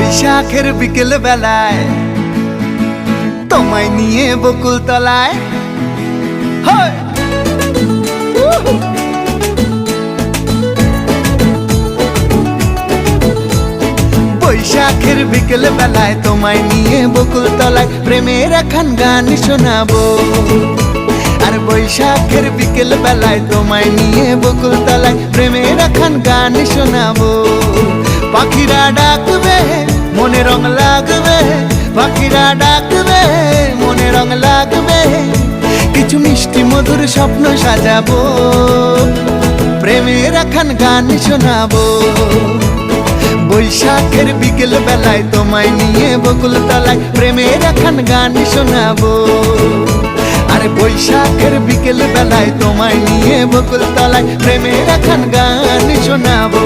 বৈশাখের বিকেল বেলায় তোমায় নিয়ে বকুল তলায় বৈশাখের বিকেল বেলায় তোমায় নিয়ে বকুল তলায় প্রেমের একখান গান শোনাবো। আর বৈশাখের বিকেল বেলায় তোমায় নিয়ে বকুল তলায় প্রেমের একখান গান শোনাবো। পাখিরা ডাকবে মনে রং লাগবে, পাখিরা ডাকবে মনে রং লাগবে, কিছু মিষ্টি মধুর স্বপ্ন সাজাবো, প্রেমের একখান গান শোনাবো। বৈশাখের বিকেল বেলায় তোমায় নিয়ে বকুল তলায় প্রেমের একখান গান শোনাবো। আরে বৈশাখের বিকেল বেলায় তোমায় নিয়ে বকুল তলায় প্রেমের একখান গান শোনাবো।